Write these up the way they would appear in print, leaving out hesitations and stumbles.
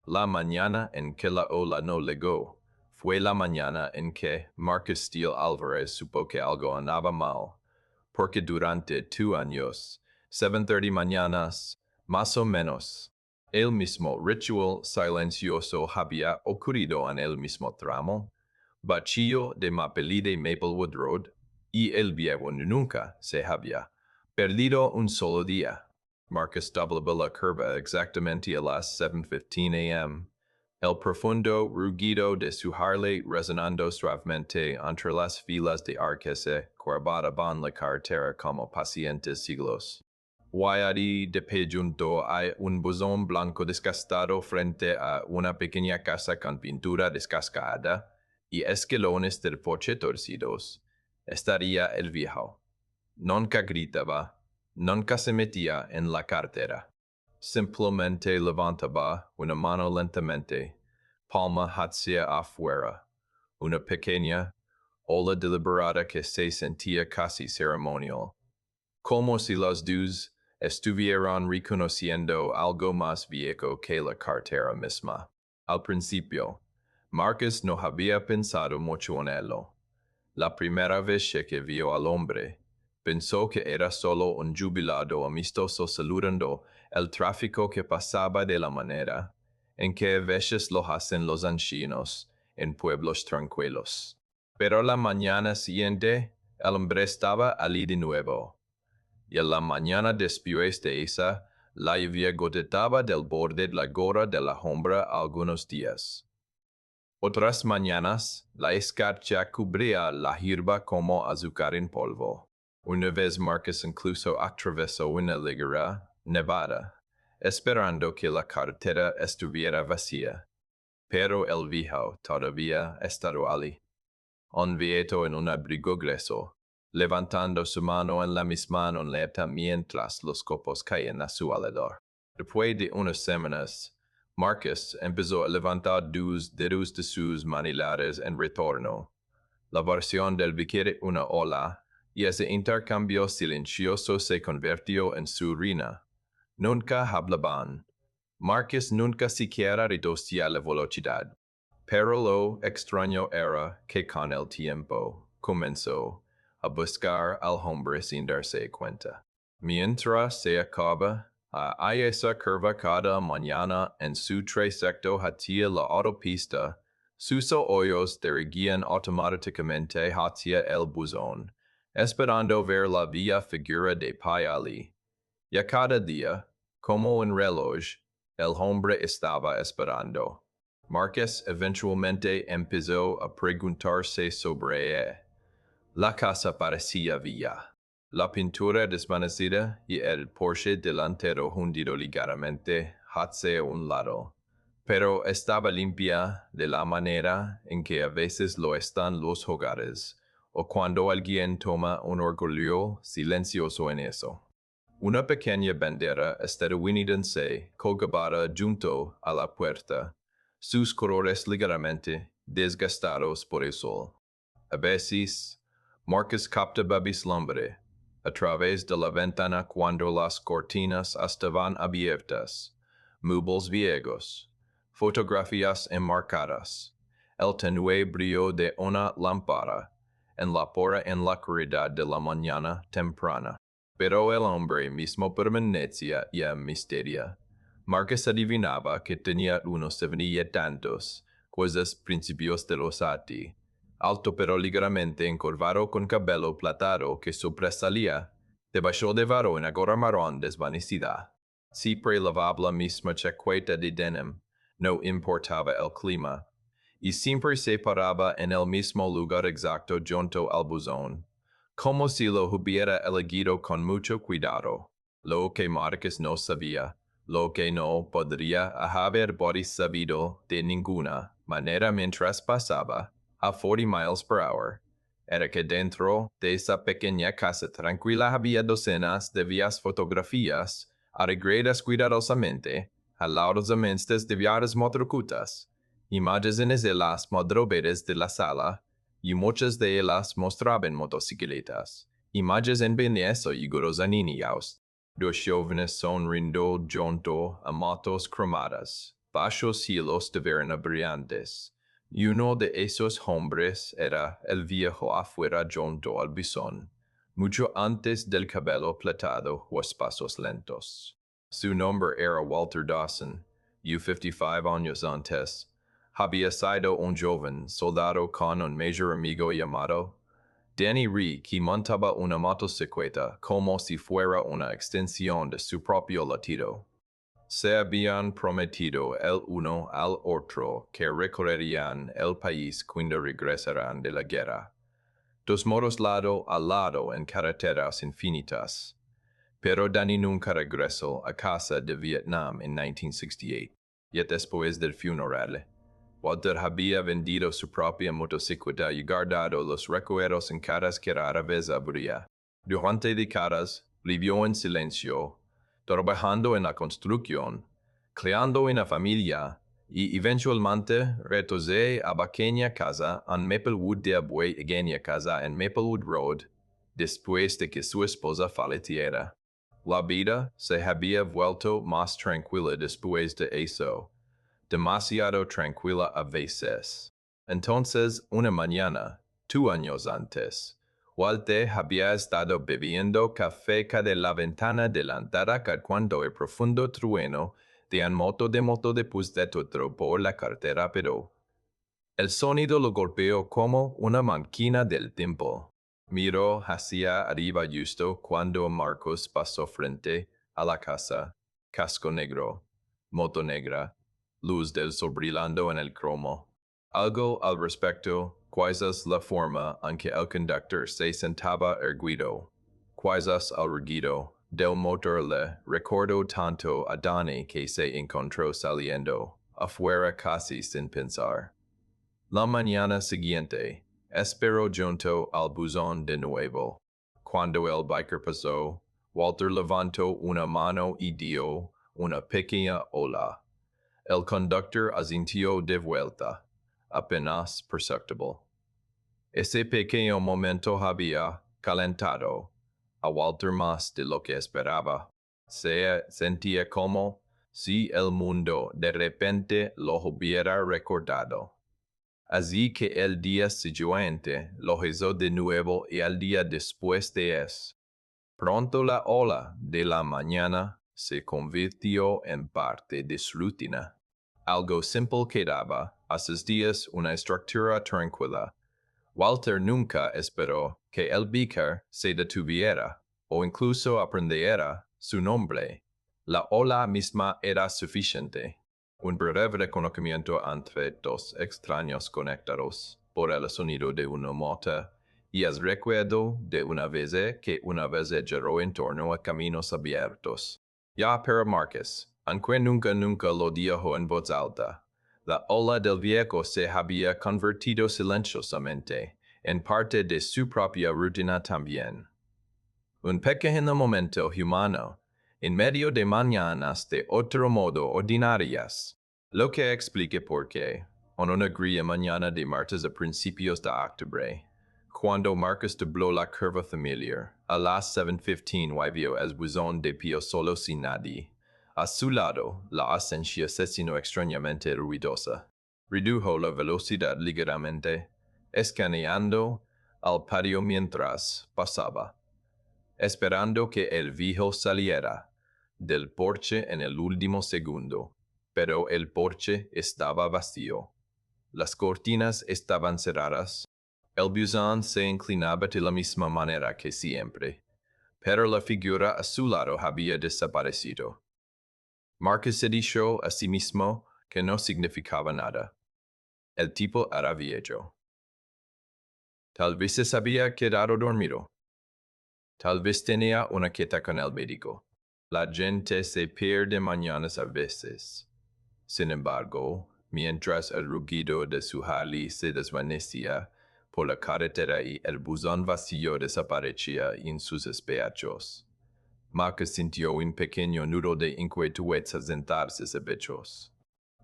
La mañana en que la ola no legó fue la mañana en que Marcus Steele Alvarez supo que algo andaba mal, porque durante 2 años, 7:30 mañanas, más o menos, el mismo ritual silencioso había ocurrido en el mismo tramo, bachillo de Mapelide Maplewood Road, y el viejo Nunca se había perdido un solo día. Marcus doblaba la curva exactamente a las 7:15 a.m., el profundo rugido de su Harley resonando suavemente entre las filas de arques que curvaban la carretera como pacientes siglos. Guayadi de pie junto a un buzón blanco desgastado frente a una pequeña casa con pintura descascada y escalones del porche torcidos. Estaría el viejo. Nunca gritaba, nunca se metía en la cartera. Simplemente levantaba una mano lentamente, palma hacia afuera, una pequeña ola deliberada que se sentía casi ceremonial, como si los dos estuvieran reconociendo algo más viejo que la cartera misma. Al principio, Marcus no había pensado mucho en ello. La primera vez que vio al hombre, pensó que era solo un jubilado amistoso saludando el tráfico que pasaba de la manera en que a veces lo hacen los ancianos en pueblos tranquilos. Pero la mañana siguiente, el hombre estaba allí de nuevo, y en la mañana después de esa, la lluvia goteaba del borde de la gorra de la hombre algunos días. Otras mañanas, la escarcha cubría la hierba como azúcar en polvo. Una vez Marcus incluso atravesó una ligera nevada, esperando que la carretera estuviera vacía. Pero el viejo todavía estaba allí, un viejo en un abrigo grueso, levantando su mano en la misma onleta mientras los copos caían a su alrededor. Después de unas semanas, Marcus empezó a levantar dos dedos de sus manilares en retorno. La versión del biquete una ola, y ese intercambio silencioso se convirtió en su ruina. Nunca hablaban. Marcus nunca siquiera reducía la velocidad. Pero lo extraño era que con el tiempo comenzó a buscar al hombre sin darse cuenta. Mientras se acaba a esa curva cada mañana en su trayecto hacia la autopista, sus ojos dirigían automáticamente hacia el buzón, esperando ver la vieja figura de Payali. Y a cada día, como un reloj, el hombre estaba esperando. Marcus eventualmente empezó a preguntarse sobre él. La casa parecía vieja. La pintura desvanecida y el porche delantero hundido ligeramente hacia un lado. Pero estaba limpia de la manera en que a veces lo están los hogares, o cuando alguien toma un orgullo silencioso en eso. Una pequeña bandera estadounidense colgaba junto a la puerta, sus colores ligeramente desgastados por el sol. A veces, Marcus captaba vislumbre a través de la ventana cuando las cortinas estaban abiertas, muebles viejos, fotografías enmarcadas, el tenue brillo de una lámpara en la pura en la claridad de la mañana temprana. Pero el hombre mismo permanecía ya misteria. Marcus adivinaba que tenía unos 70 y tantos, cosas principios de los ati, alto pero ligeramente encorvado con cabello platado que sobresalía debajo de varón agora marrón desvanecida. Siempre lavaba la misma chaqueta de denim, no importaba el clima, y siempre se paraba en el mismo lugar exacto junto al buzón, como si lo hubiera elegido con mucho cuidado. Lo que Marcus no sabía, lo que no podría haber sabido de ninguna manera mientras pasaba a 40 miles per hour, era que dentro de esa pequeña casa tranquila había docenas de viejas fotografías arregladas cuidadosamente, al lado de mentes de viejas motorcutas, imágenes de las madroberas de la sala, y muchas de ellas mostraban motocicletas, imágenes en belleza y niños. Dos jóvenes sonriendo junto a motos cromadas, bajos cielos de verano brillantes. Y uno de esos hombres era el viejo afuera junto al bisón, mucho antes del cabello platado o pasos lentos. Su nombre era Walter Dawson, y 55 años antes, había sido un joven soldado con un mejor amigo llamado Danny Ree, que montaba una motocicleta como si fuera una extensión de su propio latido. Se habían prometido el uno al otro que recorrerían el país cuando regresaran de la guerra, dos motos lado a lado en carreteras infinitas. Pero Danny nunca regresó a casa de Vietnam en 1968, y después del funeral. Walter había vendido su propia motocicleta y guardado los recuerdos en caras que rara vez abría. Durante décadas, vivió en silencio, trabajando en la construcción, creando una familia, y eventualmente retornó a pequeña casa en Maplewood de pequeña casa en Maplewood Road, después de que su esposa falleciera. La vida se había vuelto más tranquila después de eso, demasiado tranquila a veces. Entonces, una mañana, 2 años antes, Walter había estado bebiendo café de la ventana delantera cuando el profundo trueno de un moto después de todo por la carretera pero el sonido lo golpeó como una máquina del tiempo. Miró hacia arriba justo cuando Marcos pasó frente a la casa, casco negro, moto negra, luz del sol brillando en el cromo. Algo al respecto, quizás la forma en que el conductor se sentaba erguido, quizás el rugido del motor le recordó tanto a Danny que se encontró saliendo afuera casi sin pensar. La mañana siguiente, esperó junto al buzón de nuevo. Cuando el biker pasó, Walter levantó una mano y dio una pequeña hola. El conductor asintió de vuelta, apenas perceptible. Ese pequeño momento había calentado a Walter más de lo que esperaba. Se sentía como si el mundo de repente lo hubiera recordado. Así que el día siguiente lo hizo de nuevo y el día después de eso. Pronto la ola de la mañana se convirtió en parte de su rutina. Algo simple que daba a sus días una estructura tranquila. Walter nunca esperó que el biker se detuviera o incluso aprendiera su nombre. La ola misma era suficiente. Un breve reconocimiento entre dos extraños conectados por el sonido de una moto, y el recuerdo de una vez que una vez giró en torno a caminos abiertos. Ya para Marcos, aunque nunca lo dijo en voz alta, la ola del viejo se había convertido silenciosamente en parte de su propia rutina también. Un pequeño momento humano, en medio de mañanas de otro modo ordinarias, lo que explique por qué, en una gría mañana de martes a principios de octubre, cuando Marcos dobló la curva familiar, a las 7:15 vio el buzón de pie solo sin nadie. A su lado, la ascensión se sintió extrañamente ruidosa. Redujo la velocidad ligeramente, escaneando al patio mientras pasaba, esperando que el viejo saliera del porche en el último segundo, pero el porche estaba vacío. Las cortinas estaban cerradas. El buzón se inclinaba de la misma manera que siempre, pero la figura a su lado había desaparecido. Marcos se dijo a sí mismo que no significaba nada. El tipo era viejo. Tal vez se había quedado dormido. Tal vez tenía una cita con el médico. La gente se pierde mañanas a veces. Sin embargo, mientras el rugido de su Harley se desvanecía por la carretera y el buzón vacío desaparecía en sus espejos, Marcos sintió un pequeño nudo de inquietud sentarse sus pechos.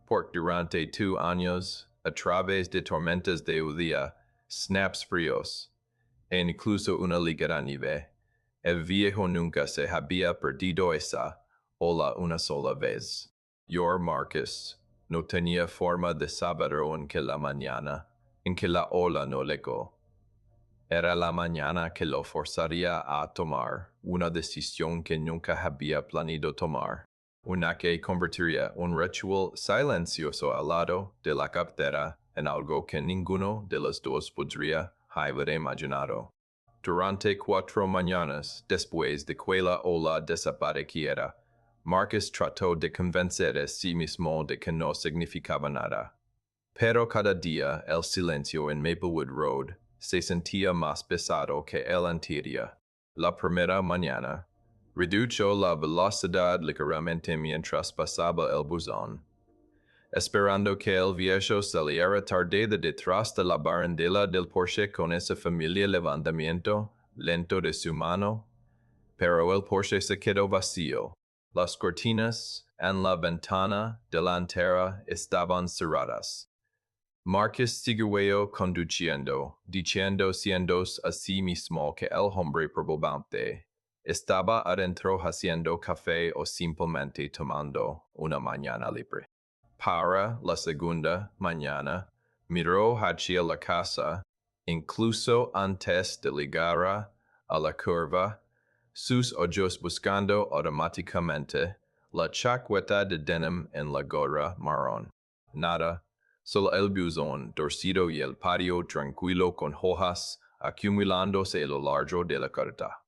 Porque durante 2 años, a través de tormentas de lluvia, snaps fríos, e incluso una ligera nieve, el viejo nunca se había perdido esa ola una sola vez. Your Marcos No tenía forma de saberlo en que la mañana, en que la ola no llegó. Era la mañana que lo forzaría a tomar una decisión que nunca había planeado tomar, una que convertiría un ritual silencioso al lado de la cartera en algo que ninguno de los dos podría haber imaginado. Durante 4 mañanas después de que la ola desapareciera, Marcus trató de convencer a sí mismo de que no significaba nada. Pero cada día el silencio en Maplewood Road se sentía más pesado que el anterior. La primera mañana, redujo la velocidad ligeramente mientras pasaba el buzón, esperando que el viejo saliera tarde de detrás de la barandilla del Porsche con ese familiar levantamiento lento de su mano. Pero el Porsche se quedó vacío. Las cortinas en la ventana delantera estaban cerradas. Marcus siguió conduciendo, diciendo a sí mismo que el hombre probablemente estaba adentro haciendo café o simplemente tomando una mañana libre. Para la segunda mañana, miró hacia la casa, incluso antes de llegar a la curva, sus ojos buscando automáticamente la chaqueta de denim en la gorra marrón. Nada. Solo el buzón torcido y el patio tranquilo con hojas acumulándose a lo largo de la carta.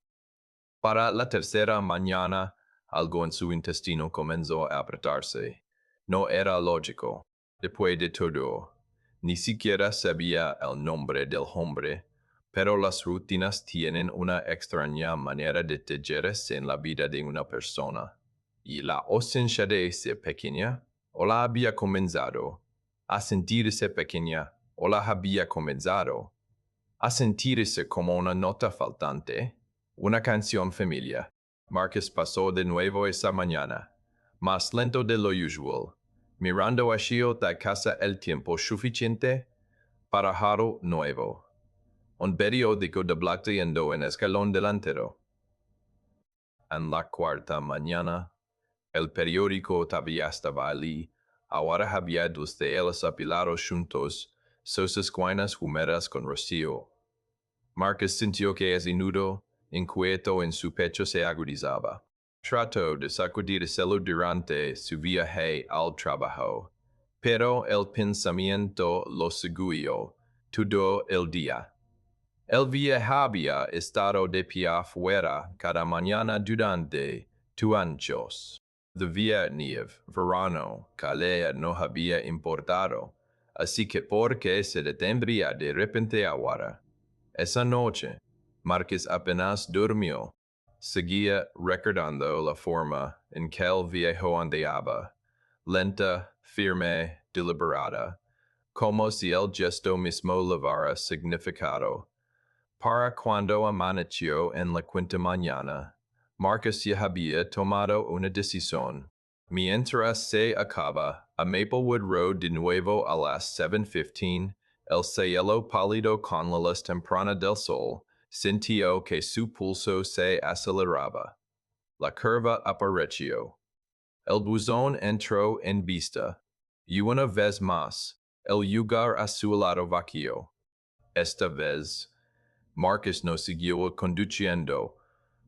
Para la tercera mañana, algo en su intestino comenzó a apretarse. No era lógico. Después de todo, ni siquiera sabía el nombre del hombre, pero las rutinas tienen una extraña manera de tejerse en la vida de una persona. Y la ausencia de ese pequeña, o la había comenzado a sentirse pequeña, o la había comenzado a sentirse como una nota faltante, una canción familiar. Marcus pasó de nuevo esa mañana, más lento de lo usual, mirando hacia la casa el tiempo suficiente para algo nuevo. Un periódico deblateando en escalón delantero. En la cuarta mañana, el periódico todavía estaba allí. Ahora había dos de ellos apilados juntos, sus esquinas húmedas con rocío. Marcus sintió que ese nudo inquieto en su pecho se agudizaba. Trató de sacudírselo durante su viaje al trabajo, pero el pensamiento lo siguió todo el día. El viaje había estado de pie afuera cada mañana durante 2 años. De nieve, verano, calor no había importado, así que ¿por qué se detendría de repente ahora? Esa noche, Marcus apenas durmió. Seguía recordando la forma en que el viejo andaba, lenta, firme, deliberada, como si el gesto mismo llevara significado. Para cuando amaneció en la quinta mañana, Marcus ya había tomado una decisión. Mientras se acaba a Maplewood Road de nuevo a las 7:15, el cielo pálido con la luz temprana del sol, sintió que su pulso se aceleraba. La curva apareció. El buzón entró en vista, y una vez más, el lugar a su lado vacío. Esta vez, Marcus no siguió conduciendo.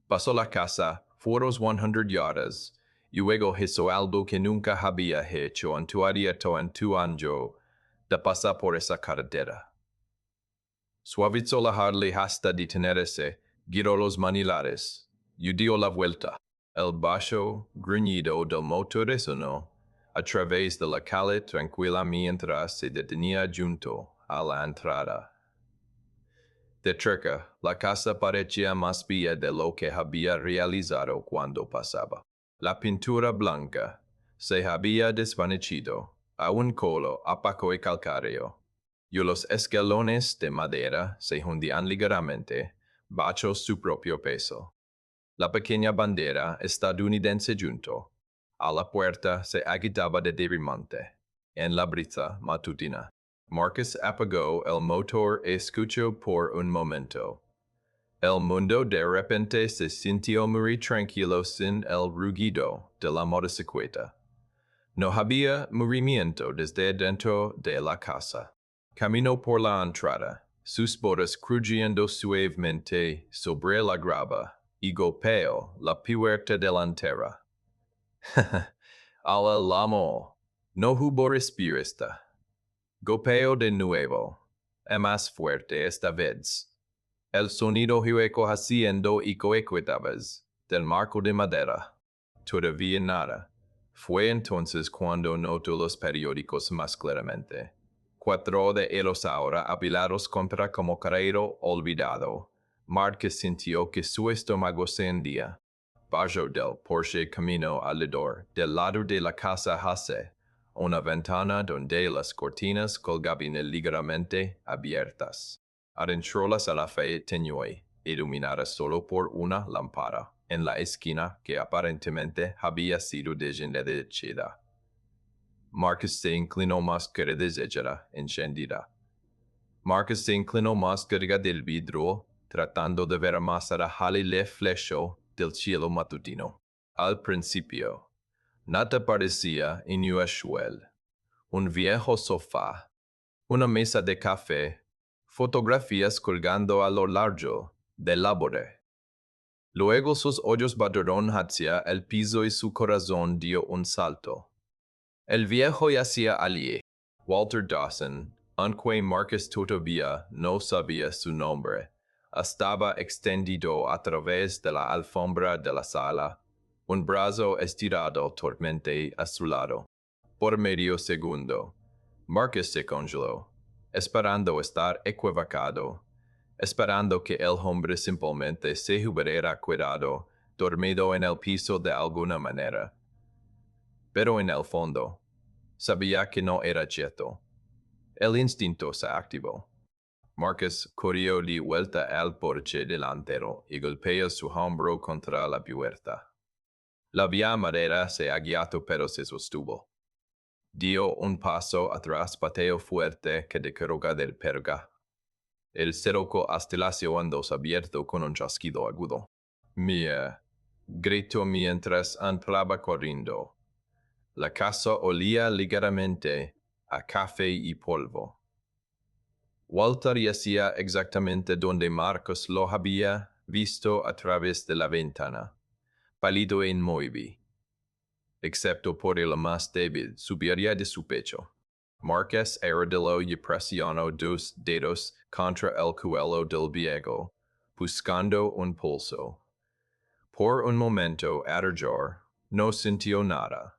Pasó la casa, fueron 100 yardas, y luego hizo algo que nunca había hecho en todo en 2 años de pasar por esa carretera. Suavizó la Harley hasta detenerse, giró los manilares, y dio la vuelta. El bajo gruñido del motor resonó a través de la calle tranquila mientras se detenía junto a la entrada. De cerca, la casa parecía más vieja de lo que había realizado cuando pasaba. La pintura blanca se había desvanecido a un color opaco y calcáreo, y los escalones de madera se hundían ligeramente bajo su propio peso. La pequeña bandera estadounidense junto a la puerta se agitaba de repente en la brisa matutina. Marcus apagó el motor y escuchó por un momento. El mundo de repente se sintió muy tranquilo sin el rugido de la motocicleta. No había movimiento desde dentro de la casa. Caminó por la entrada, sus botas crujiendo suavemente sobre la grava, y golpeó la puerta delantera. Ala lamo, no hubo respuesta. Golpeó de nuevo, más fuerte esta vez. El sonido hueco haciendo ecoequidades del marco de madera. Todavía nada. Fue entonces cuando notó los periódicos más claramente. 4 de ellos ahora apilados contra como carrero olvidado. Marcus sintió que su estómago se hundía. Bajó del Porsche camino alrededor, del lado de la casa hacia una ventana donde las cortinas colgaban ligeramente abiertas. Adentrólas a la fe tenue, iluminada solo por una lámpara, en la esquina que aparentemente había sido deshecha. Marcus se inclinó más que deshecha, encendida. Marcus se inclinó más cerca del vidrio, tratando de ver más allá le flecho del cielo matutino. Al principio, nada parecía inusual. Un viejo sofá, una mesa de café, fotografías colgando a lo largo del labore. Luego sus ojos bajaron hacia el piso y su corazón dio un salto. El viejo yacía allí, Walter Dawson, aunque Marcus todavía no sabía su nombre, estaba extendido a través de la alfombra de la sala, un brazo estirado tormente a su lado. Por medio segundo, Marcus se congeló, esperando estar equivocado, esperando que el hombre simplemente se hubiera quedado dormido en el piso de alguna manera. Pero en el fondo, sabía que no era cierto. El instinto se activó. Marcus corrió de vuelta al porche delantero y golpeó su hombro contra la puerta. La vía madera se agitó pero se sostuvo. Dio un paso atrás, pateó fuerte que de carga del perga. El cerroco astilació en dos abierto con un chasquido agudo. Mía, gritó mientras entraba corriendo. La casa olía ligeramente a café y polvo. Walter yacía exactamente donde Marcus lo había visto a través de la ventana, pálido e inmóvil, excepto por el más débil subida de su pecho. Marcus arrodilló y presionó 2 dedos contra el cuello del viejo, buscando un pulso. Por un momento aterrador, no sintió nada.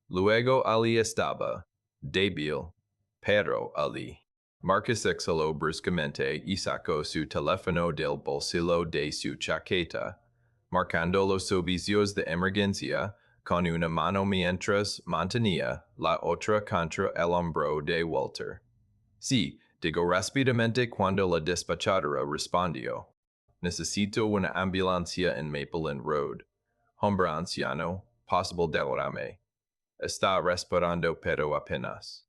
Luego allí estaba, débil, pero allí. Marcus exhaló bruscamente y sacó su teléfono del bolsillo de su chaqueta, marcando los servicios de emergencia con una mano mientras mantenía la otra contra el hombro de Walter. Sí, dijo rápidamente cuando la despachadora respondió. Necesito una ambulancia en Maple Inn Road. Hombre anciano, possible delirame. Está respirando pero apenas.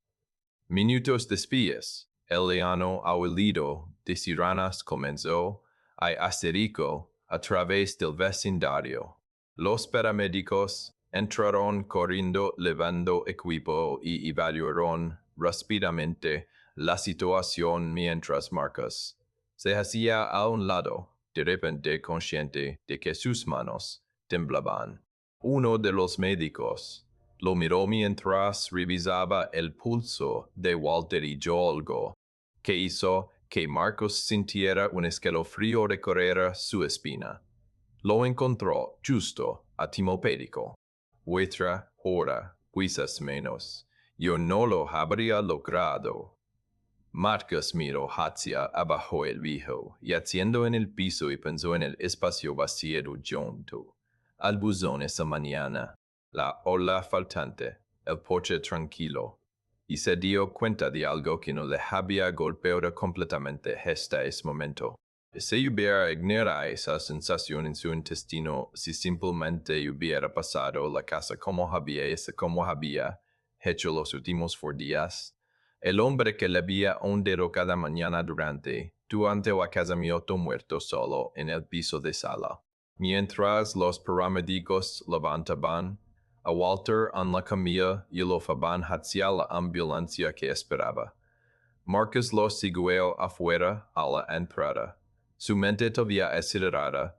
Minutos después, el leano aullido de siranas comenzó a acerico a través del vecindario. Los paramédicos entraron corriendo llevando equipo y evaluaron rápidamente la situación mientras Marcus se hacía a un lado, de repente consciente de que sus manos temblaban. Uno de los médicos lo miró mientras revisaba el pulso de Walter y algo que hizo que Marcus sintiera un escalofrío recorrer su espina. Lo encontró justo a timopédico. Otra hora, quizás menos. Yo no lo habría logrado. Marcus miró hacia abajo el viejo, yaciendo en el piso y pensó en el espacio vacío junto al buzón esa mañana. La ola faltante, el porche tranquilo, y se dio cuenta de algo que no le había golpeado completamente hasta ese momento. Si hubiera ignorado esa sensación en su intestino, si simplemente hubiera pasado la casa como había hecho los últimos 4 días, el hombre que le había hundido cada mañana durante el casamiento muerto solo en el piso de sala. Mientras los paramédicos levantaban A Walter en la camilla y lo faban hacia la ambulancia que esperaba. Marcus lo siguió afuera a la entrada. Su mente todavía acelerada.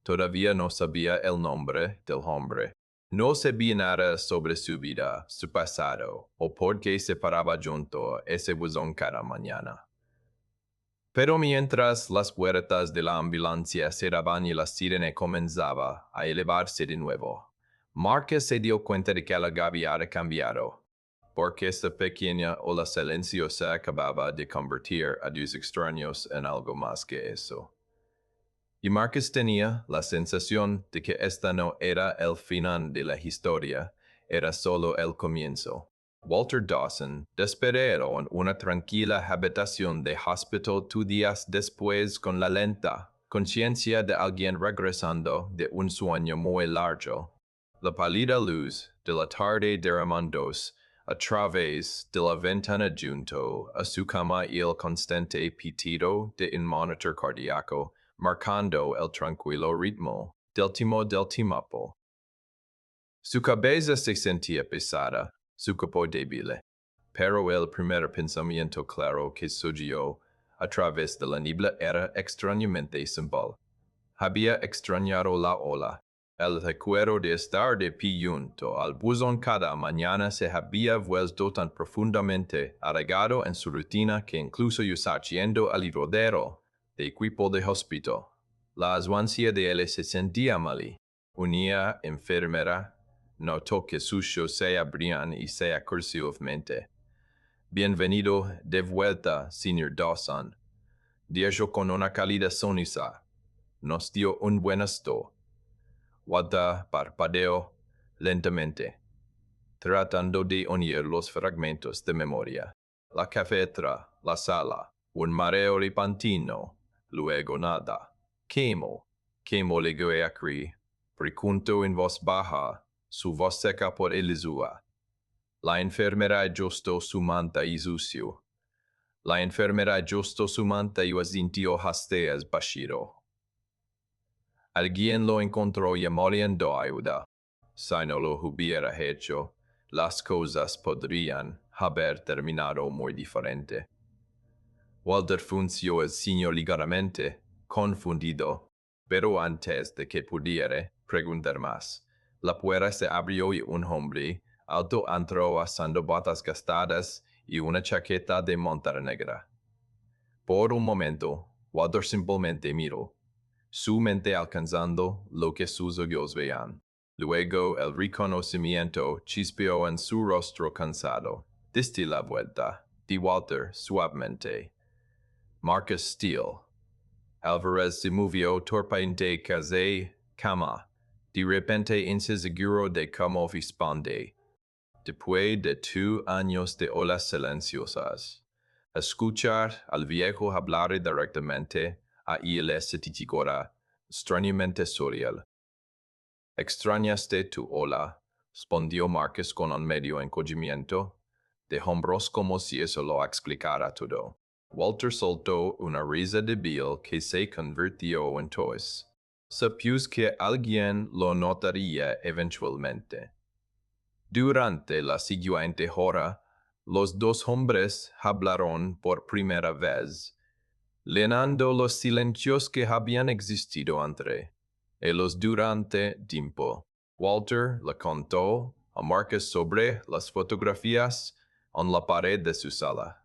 Todavía no sabía el nombre del hombre. No sabía nada sobre su vida, su pasado, o por qué se paraba junto a ese buzón cada mañana. Pero mientras las puertas de la ambulancia cerraban y la sirena comenzaba a elevarse de nuevo, Marcus se dio cuenta de que algo había cambiado, porque esta pequeña ola silenciosa acababa de convertir a dos extraños en algo más que eso. Y Marcus tenía la sensación de que esta no era el final de la historia, era solo el comienzo. Walter Dawson despertó en una tranquila habitación de hospital 2 días después con la lenta conciencia de alguien regresando de un sueño muy largo. La pálida luz de la tarde derramándose a través de la ventana junto a su cama y el constante pitido de un monitor cardíaco marcando el tranquilo ritmo del tiempo. Su cabeza se sentía pesada, su cuerpo débil, pero el primer pensamiento claro que surgió a través de la niebla era extrañamente simple. Había extrañado la ola. El recuerdo de estar de pie junto al buzón cada mañana se había vuelto tan profundamente arraigado en su rutina que incluso usar yendo al verdadero de equipo de hospital. La ausencia de él se sentía mal. Una enfermera notó que sus ojos se abrían y se cursivamente. Bienvenido de vuelta, señor Dawson, dijo con una cálida sonrisa. Nos dio un buen esto. Walter parpadeó lentamente, tratando de unir los fragmentos de memoria. La cafetería, la sala, un mareo repentino, luego nada. ¿Cómo le voy a creer? Preguntó en voz baja, su voz seca por el sudor. La enfermera ajustó su manta y sucio. Sintió hasteas bajido. Alguien lo encontró llamando ayuda. Si no lo hubiera hecho, las cosas podrían haber terminado muy diferente. Walter frunció el ceño ligeramente, confundido, pero antes de que pudiera preguntar más, la puerta se abrió y un hombre alto entró usando botas gastadas y una chaqueta de montar negra. Por un momento, Walter simplemente miró, su mente alcanzando lo que sus ojos veían. Luego el reconocimiento chispeó en su rostro cansado. Diste la vuelta, di Walter suavemente. Marcus Steele. Alvarez se movió torpemente casi cama, de repente inseguro de cómo responder. Después de 2 años de olas silenciosas, escuchar al viejo hablar directamente a él se titicara extrañamente surreal. ¿Extrañaste tu ola?, respondió Marcus con un medio encogimiento de hombros como si eso lo explicara todo. Walter soltó una risa débil que se convirtió en tos. Supuso que alguien lo notaría eventualmente. Durante la siguiente hora, los dos hombres hablaron por primera vez, llenando los silencios que habían existido entre ellos durante tiempo. Walter le contó a Marcus sobre las fotografías en la pared de su sala,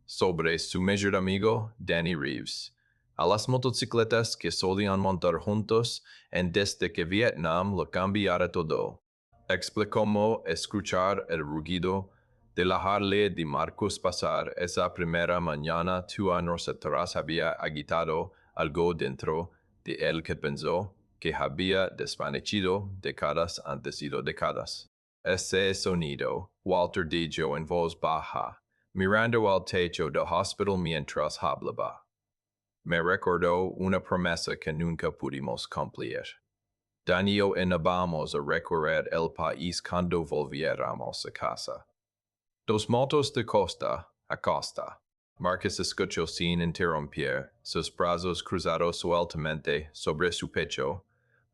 sobre su mejor amigo, Danny Reeves, a las motocicletas que solían montar juntos en desde que Vietnam lo cambiara todo. Explicó cómo escuchar el rugido de la Harley de Marcus pasar esa primera mañana 2 años atrás había agitado algo dentro de él que pensó que había desvanecido décadas han sido décadas. Ese sonido, Walter dijo en voz baja, mirando al techo del hospital mientras hablaba. Me recordó una promesa que nunca pudimos cumplir. Daniel y no vamos a recorrer el país cuando volviéramos a casa. 2 motos de costa a costa. Marcus escuchó sin interrumpir, sus brazos cruzados sueltamente sobre su pecho,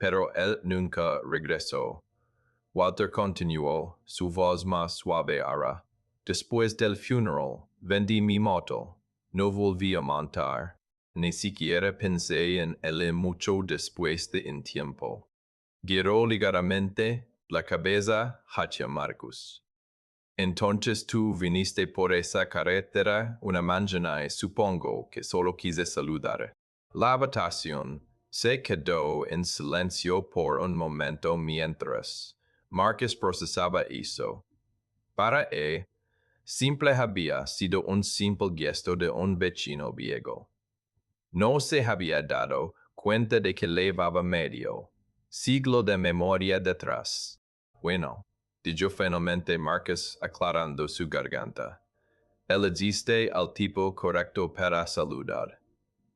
pero él nunca regresó. Walter continuó, su voz más suave ahora. Después del funeral, vendí mi moto. No volví a montar. Ni siquiera pensé en él mucho después de un tiempo. Giró ligeramente la cabeza hacia Marcus. Entonces tú viniste por esa carretera una mañana y supongo que solo quise saludar. La habitación se quedó en silencio por un momento mientras Marcus procesaba eso. Para él, simple había sido un simple gesto de un vecino viejo. No se había dado cuenta de que llevaba medio siglo de memoria detrás. Bueno, dijo finalmente Marcus aclarando su garganta. Él existe al tipo correcto para saludar.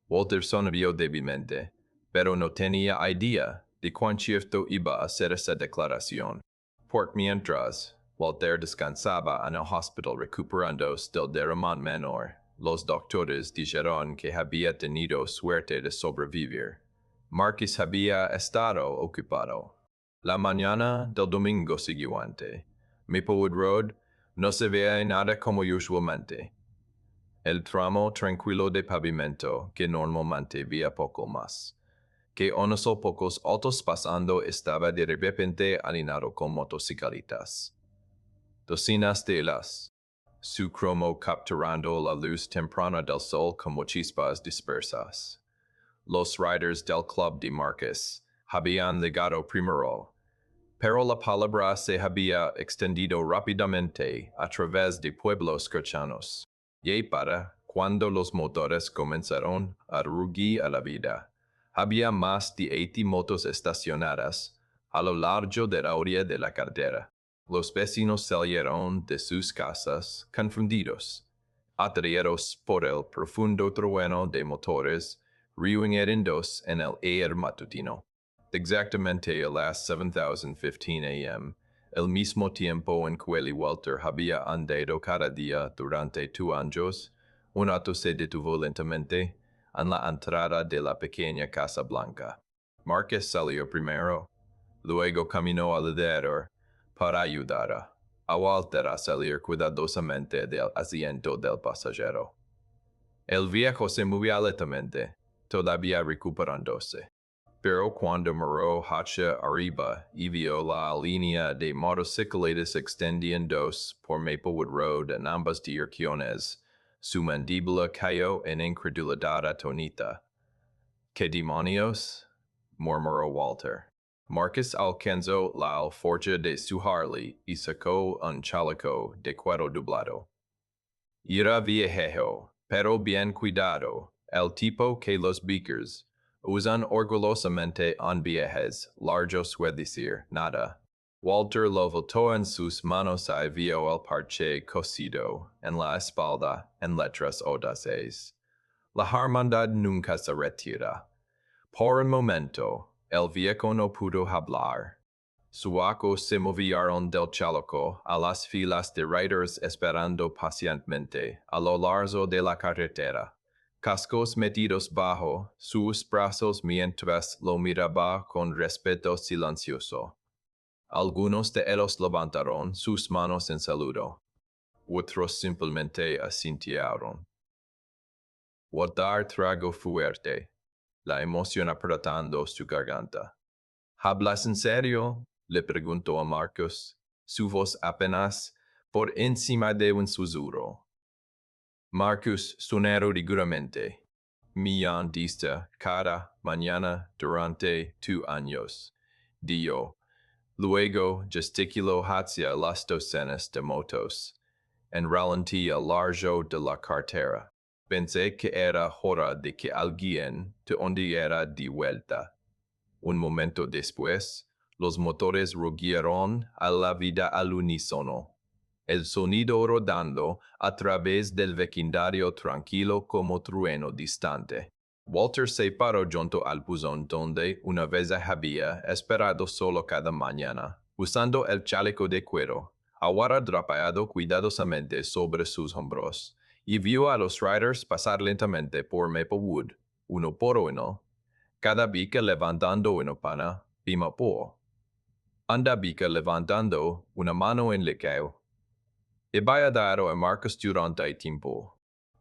Walter sonrió débilmente, pero no tenía idea de cuán cierto iba a ser esa declaración. Por mientras, Walter descansaba en el hospital recuperándose del derrame menor. Los doctores dijeron que había tenido suerte de sobrevivir. Marcus había estado ocupado. La mañana del domingo siguiente, Maplewood Road no se veía nada como usualmente. El tramo tranquilo de pavimento, que normalmente veía poco más que unos pocos autos pasando, estaba de repente animado con motociclistas. Docenas de ellas, su cromo capturando la luz temprana del sol como chispas dispersas. Los riders del club de Marcus habían llegado primero, pero la palabra se había extendido rápidamente a través de pueblos cercanos. Y para cuando los motores comenzaron a rugir a la vida, había más de 80 motos estacionadas a lo largo de la orilla de la carretera. Los vecinos salieron de sus casas confundidos, atraídos por el profundo trueno de motores reunidos en el aire matutino. Exactamente a las 7:15 a.m., el mismo tiempo en que Walter había andado cada día durante 2 años, un auto se detuvo lentamente en la entrada de la pequeña casa blanca. Marcus salió primero, luego caminó alrededor para ayudar a Walter a salir cuidadosamente del asiento del pasajero. El viejo se movía lentamente, todavía recuperándose. Pero cuando miró hacia arriba y vio la línea de motocicletas extendiéndose por Maplewood Road en ambas direcciones, su mandíbula cayó en incredulidad atónita. ¿Qué demonios? Murmuró Walter. Marcus alcanzó la alforja de su Harley y sacó un chaleco de cuero doblado. Era viejo, pero bien cuidado, el tipo que los Beakers usan orgullosamente en viajes largos fue decir nada. Walter lo voltó en sus manos y vio el parche cosido en la espalda en letras audaces. La hermandad nunca se retira. Por un momento, el viejo no pudo hablar. Sus ojos se movieron del chaleco a las filas de riders esperando pacientemente a lo largo de la carretera, cascos metidos bajo sus brazos mientras lo miraba con respeto silencioso. Algunos de ellos levantaron sus manos en saludo. Otros simplemente asintieron. Walter tragó fuerte, la emoción apretando su garganta. ¿Hablas en serio?, le preguntó a Marcus, su voz apenas por encima de un susurro. Marcus sonó rigurosamente. Millón dista cada mañana durante 2 años, dijo. Luego gesticuló hacia las docenas de motos, en ralentí a largo de la carretera. Pensé que era hora de que alguien te ondeara de vuelta. Un momento después, los motores rugieron a la vida al unísono, el sonido rodando a través del vecindario tranquilo como trueno distante. Walter se paró junto al buzón donde una vez había esperado solo cada mañana, usando el chaleco de cuero, ahora drapeado cuidadosamente sobre sus hombros, y vio a los riders pasar lentamente por Maplewood, uno por uno, cada bica levantando una pana Pima po. Anda bica levantando una mano en liceo. Iba dado a Marcos durante el tiempo.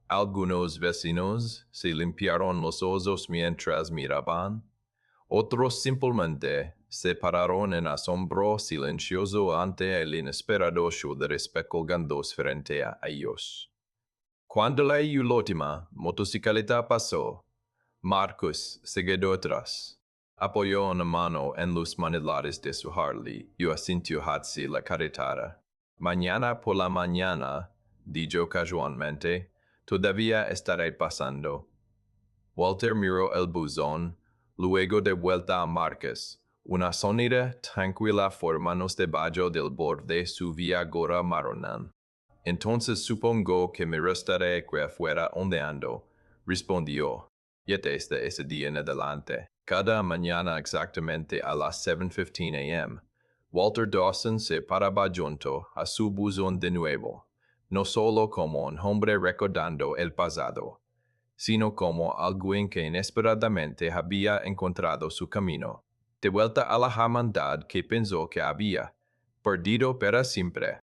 Algunos vecinos se limpiaron los ojos mientras miraban. Otros simplemente se pararon en asombro silencioso ante el inesperado show de respeto colgandos frente a ellos. Cuando la última motocicleta pasó, Marcos se quedó atrás. Apoyó una mano en los manilhares de su Harley y asintió hacia la carretera. Mañana por la mañana, dijo casualmente, todavía estaré pasando. Walter miró el buzón, luego de vuelta a Marcos. Una sonrisa tranquila formamos debajo del borde su vía gorra marrón. Entonces supongo que me restaré aquí afuera ondeando, respondió. Y desde ese día en adelante, cada mañana exactamente a las 7:15 a.m., Walter Dawson se paraba junto a su buzón de nuevo, no solo como un hombre recordando el pasado, sino como alguien que inesperadamente había encontrado su camino, de vuelta a la hermandad que pensó que había perdido para siempre.